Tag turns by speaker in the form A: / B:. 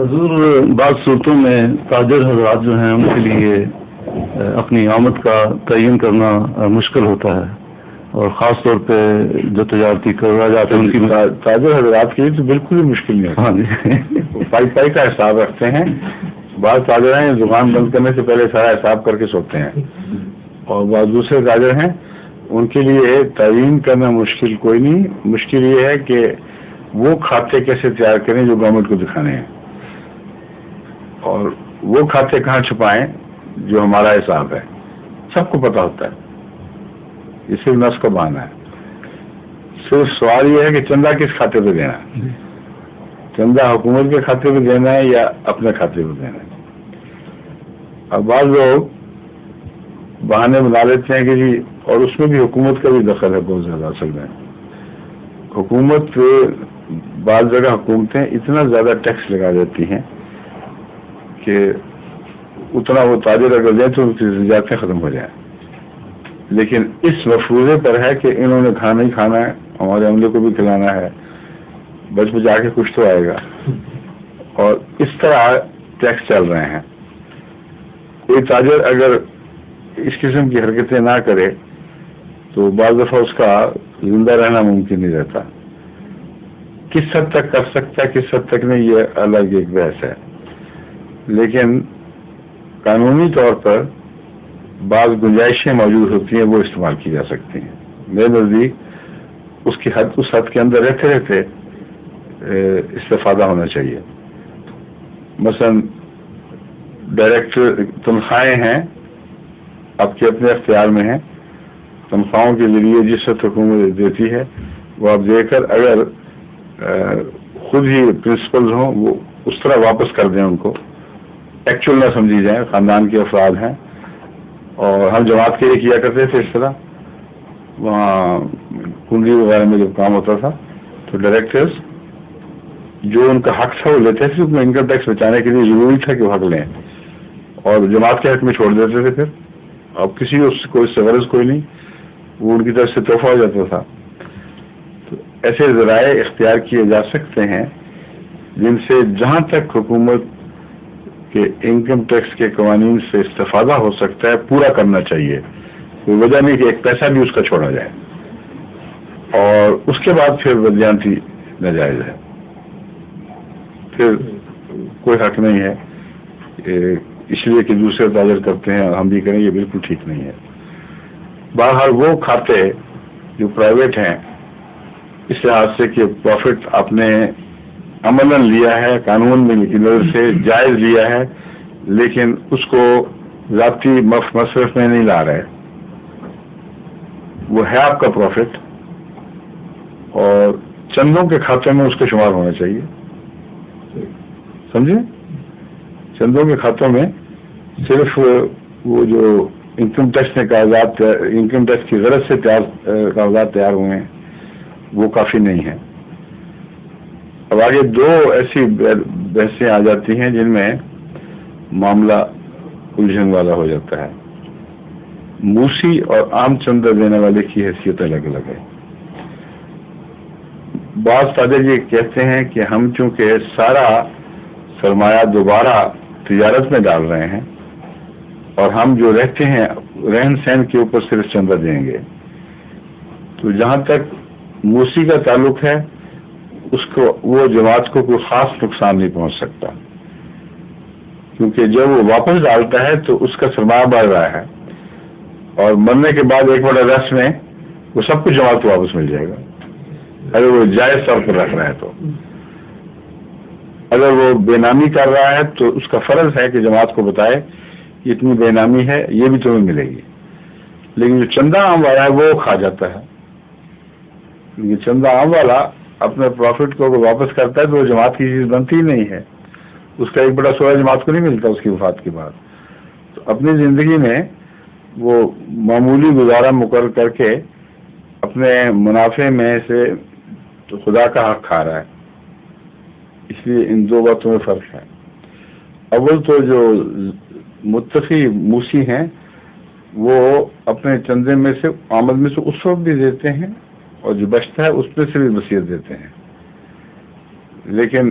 A: حضور بعض صورتوں میں تاجر حضرات جو ہیں ان کے لیے اپنی آمد کا تعین کرنا مشکل ہوتا ہے، اور خاص طور پہ جو تجارتی اخراجات ہیں ان کی
B: تاجر حضرات کے لیے تو بالکل ہی مشکل نہیں ہوتا.
A: ہاں جی،
B: پائی کا حساب رکھتے ہیں. بعض تاجر ہیں دکان بند کرنے سے پہلے سارا حساب کر کے سوتے ہیں، اور بعض دوسرے تاجر ہیں ان کے لیے تعین کرنا مشکل کوئی نہیں. مشکل یہ ہے کہ وہ کھاتے کیسے تیار کریں جو گورنمنٹ کو دکھانے ہیں، اور وہ کھاتے کہاں چھپائیں جو ہمارا حساب ہے. سب کو پتا ہوتا ہے، یہ صرف نفس کا بہانہ ہے. صرف سوال یہ ہے کہ چندہ کس کھاتے پہ دینا ہے. چندہ حکومت کے کھاتے پہ دینا ہے یا اپنے کھاتے پہ دینا ہے. اب بعض لوگ بہانے بنا لیتے ہیں کہ جی، اور اس میں بھی حکومت کا بھی دخل ہے بہت زیادہ. اصل میں حکومت بعض جگہ حکومتیں اتنا زیادہ ٹیکس لگا دیتی ہیں کہ اتنا وہ تاجر اگر دیں تو ان کی تجارتیں ختم ہو جائیں. لیکن اس مفروضے پر ہے کہ انہوں نے کھانا ہی کھانا ہے، ہمارے عملے کو بھی کھلانا ہے، بچ بچا کے کچھ تو آئے گا. اور اس طرح ٹیکس چل رہے ہیں. کوئی تاجر اگر اس قسم کی حرکتیں نہ کرے تو بعض دفعہ اس کا زندہ رہنا ممکن نہیں رہتا. کس حد تک کر سکتا ہے کس حد تک نہیں، یہ الگ ایک بحث ہے. لیکن قانونی طور پر بعض گنجائشیں موجود ہوتی ہیں، وہ استعمال کی جا سکتی ہیں. میرے نزدیک اس کی حد، اس حد کے اندر رہتے رہتے استفادہ ہونا چاہیے. مثلا ڈائریکٹ تنخواہیں ہیں آپ کے اپنے اختیار میں ہیں، تنخواہوں کے ذریعے جس وقت حکومت دیتی ہے وہ آپ دے کر اگر خود ہی پرنسپل ہوں وہ اس طرح واپس کر دیں، ان کو ایکچوئل نہ سمجھی جائیں. خاندان کے افراد ہیں، اور ہم جماعت کے لیے کیا کرتے تھے اس طرح. وہاں کنڈی وغیرہ میں جب کام ہوتا تھا تو ڈائریکٹرز جو ان کا حق تھا وہ لیتے تھے. اس میں انکم ٹیکس بچانے کے لیے ضروری تھا کہ وہ حق لیں، اور جماعت کے حق میں چھوڑ دیتے تھے. پھر اب کسی کوئی غرض کوئی نہیں، وہ ان کی طرف سے تحفہ ہو جاتا تھا. تو ایسے ذرائع اختیار کیے جا سکتے ہیں جن سے جہاں تک حکومت کہ انکم ٹیکس کے قوانین سے استفادہ ہو سکتا ہے پورا کرنا چاہیے. کوئی وجہ نہیں کہ ایک پیسہ بھی اس کا چھوڑا جائے، اور اس کے بعد پھر بدیانتی ناجائز ہے. پھر کوئی حق نہیں ہے اس لیے کہ دوسرے تاجر کرتے ہیں اور ہم بھی کریں، یہ بالکل ٹھیک نہیں ہے. بہرحال وہ کھاتے جو پرائیویٹ ہیں اس لحاظ سے کہ پروفٹ آپ نے عملاً لیا ہے، قانون میں کی نظر سے جائز لیا ہے، لیکن اس کو ذاتی مصرف میں نہیں لا رہے، وہ ہے آپ کا پروفٹ، اور چندوں کے کھاتے میں اس کا شمار ہونا چاہیے. سمجھے؟ چندوں کے کھاتوں میں صرف وہ جو انکم ٹیکس نے کاغذات، انکم ٹیکس کی غرض سے کاغذات تیار ہوئے ہیں وہ کافی نہیں ہے. اب آگے دو ایسی بحثیں آ جاتی ہیں جن میں معاملہ الجھن والا ہو جاتا ہے. موسی اور عام چندہ دینے والے کی حیثیت الگ الگ ہے. بعض تاجر یہ کہتے ہیں کہ ہم چونکہ سارا سرمایہ دوبارہ تجارت میں ڈال رہے ہیں اور ہم جو رہتے ہیں رہن سہن کے اوپر صرف چندہ دیں گے، تو جہاں تک موسی کا تعلق ہے اس کو وہ جماعت کو کوئی خاص نقصان نہیں پہنچ سکتا، کیونکہ جب وہ واپس ڈالتا ہے تو اس کا سرمایہ بڑھ رہا ہے، اور مرنے کے بعد 1/10 میں وہ سب کچھ جماعت کو واپس مل جائے گا اگر وہ جائز طور پر رکھ رہا ہے. تو اگر وہ بے نامی کر رہا ہے تو اس کا فرض ہے کہ جماعت کو بتائے کہ اتنی بے نامی ہے، یہ بھی تمہیں ملے گی. لیکن جو چندہ عام والا ہے وہ کھا جاتا ہے. یہ چندہ عام والا اپنے پروفٹ کو واپس کرتا ہے تو وہ جماعت کی چیز بنتی ہی نہیں ہے. اس کا ایک بڑا سوال جماعت کو نہیں ملتا اس کی وفات کے بعد. تو اپنی زندگی میں وہ معمولی گزارا مقرر کر کے اپنے منافع میں سے تو خدا کا حق کھا رہا ہے. اس لیے ان دو باتوں میں فرق ہے. اول تو جو متقی موسی ہیں وہ اپنے چندے میں سے آمد میں سے اس وقت بھی دیتے ہیں اور جو بچتا ہے اس میں سے بھی وصیت دیتے ہیں. لیکن